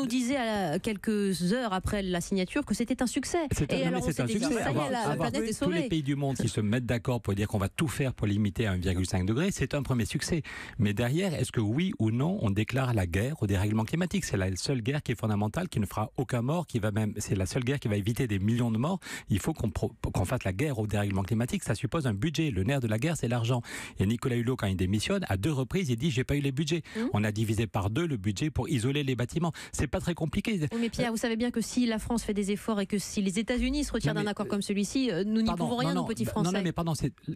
nous disait quelques heures après la signature que c'était un succès. Et alors on s'était dit, ça y est, la planète est sauvée. Tous les pays du monde qui se mettent d'accord pour dire qu'on va tout faire pour limiter à 1,5 degré, c'est un premier succès. Mais derrière, est-ce que oui ou non, on déclare la guerre au dérèglement climatique? C'est la seule guerre qui est fondamentale, qui ne fera aucun mort, c'est la seule guerre qui va éviter des millions de morts. Il faut qu'on fasse la guerre au dérèglement climatique. Ça suppose un budget. Le nerf de la guerre, c'est l'argent. Et Nicolas Hulot, quand il démissionne, à 2 reprises, il dit j'ai pas eu les budgets. On a divisé par 2 le budget pour isoler les bâtiments. C'est pas très compliqué. Oui, mais Pierre, vous savez bien que si la France fait des efforts et que si les États-Unis se retirent d'un accord comme celui-ci, nous n'y pouvons rien, nos petits Français. Non, mais pardon,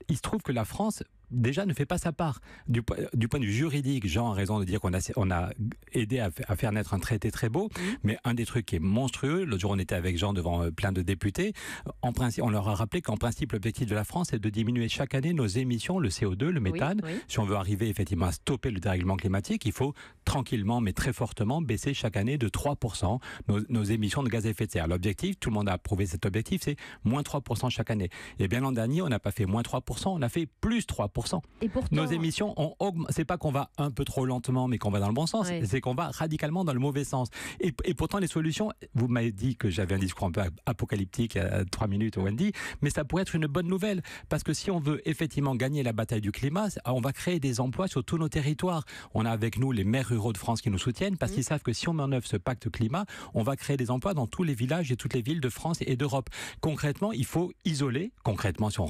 il se trouve que la France déjà ne fait pas sa part. Du point de vue juridique, Jean a raison de dire qu'on a aidé à faire naître un traité très beau, mais un des trucs qui est monstrueux, l'autre jour on était avec Jean devant plein de députés, en principe, on leur a rappelé qu'en principe l'objectif de la France est de diminuer chaque année nos émissions, le CO2, le méthane. Oui. Si on veut arriver effectivement à stopper le dérèglement climatique, il faut tranquillement mais très fortement baisser chaque année de 3% nos émissions de gaz à effet de serre. L'objectif, tout le monde a approuvé cet objectif, c'est moins 3% chaque année. Et bien l'an dernier, on n'a pas fait moins 3%, on a fait plus 3%. Et pourtant, nos émissions, c'est pas qu'on va un peu trop lentement, mais qu'on va dans le bon sens, c'est qu'on va radicalement dans le mauvais sens. Et pourtant, les solutions, vous m'avez dit que j'avais un discours un peu apocalyptique il y a 3 minutes, Wendy, mais ça pourrait être une bonne nouvelle, parce que si on veut effectivement gagner la bataille du climat, on va créer des emplois sur tous nos territoires. On a avec nous les maires ruraux de France qui nous soutiennent, parce qu'ils savent que si on met en œuvre ce pacte climat, on va créer des emplois dans tous les villages et toutes les villes de France et d'Europe. Concrètement, il faut isoler. Concrètement, si on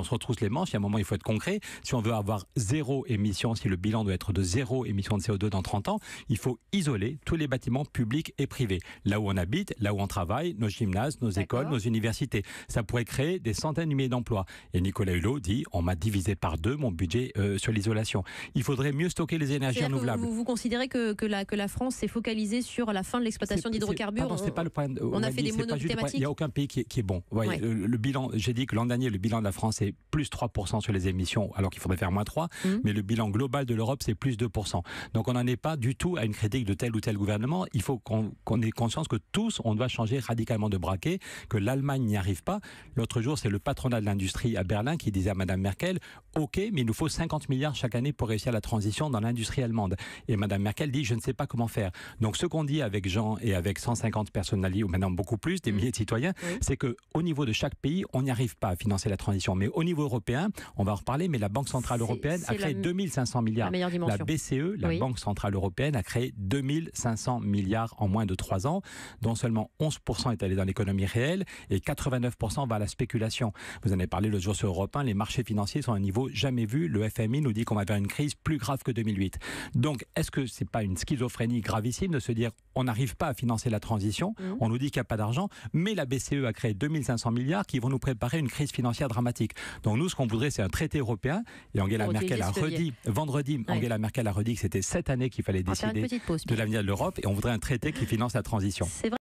se retrousse les manches, il y a un moment, il faut être concret. Si on veut avoir 0 émission, si le bilan doit être de 0 émission de CO2 dans 30 ans, il faut isoler tous les bâtiments publics et privés. Là où on habite, là où on travaille, nos gymnases, nos écoles, nos universités. Ça pourrait créer des centaines de milliers d'emplois. Et Nicolas Hulot dit, on m'a divisé par 2 mon budget sur l'isolation. Il faudrait mieux stocker les énergies renouvelables. Vous considérez que la France s'est focalisée sur la fin de l'exploitation d'hydrocarbures? C'est pas le point. On a fait des monos thématiques. Il n'y a aucun pays qui est bon. Ouais, le bilan, j'ai dit que l'an dernier, le bilan de la France est plus 3% sur les émissions, alors qu'il faudrait faire moins 3, mais le bilan global de l'Europe, c'est plus 2%. Donc on n'en est pas du tout à une critique de tel ou tel gouvernement. Il faut qu'on ait conscience que tous, on doit changer radicalement de braquet, que l'Allemagne n'y arrive pas. L'autre jour, c'est le patronat de l'industrie à Berlin qui disait à Madame Merkel, OK, mais il nous faut 50 milliards chaque année pour réussir la transition dans l'industrie allemande. Et Madame Merkel dit, je ne sais pas comment faire. Donc ce qu'on dit avec Jean et avec 150 personnalités, ou maintenant beaucoup plus, des milliers de citoyens, c'est qu'au niveau de chaque pays, on n'y arrive pas à financer la transition. Mais au niveau européen, on va en reparler, mais la Banque Centrale Européenne a créé 2500 milliards. La BCE, la Banque Centrale Européenne, a créé 2500 milliards en moins de 3 ans, dont seulement 11% est allé dans l'économie réelle et 89% va à la spéculation. Vous en avez parlé le jour sur Europe 1, les marchés financiers sont à un niveau jamais vu. Le FMI nous dit qu'on va vers une crise plus grave que 2008. Donc, est-ce que c'est pas une schizophrénie gravissime de se dire on n'arrive pas à financer la transition, on nous dit qu'il n'y a pas d'argent, mais la BCE a créé 2500 milliards qui vont nous préparer une crise financière dramatique. Donc nous, ce qu'on voudrait, c'est un traité européen, et Angela Merkel a redit, vendredi, Angela Merkel a redit que c'était cette année qu'il fallait décider de l'avenir de l'Europe, et on voudrait un traité qui finance la transition.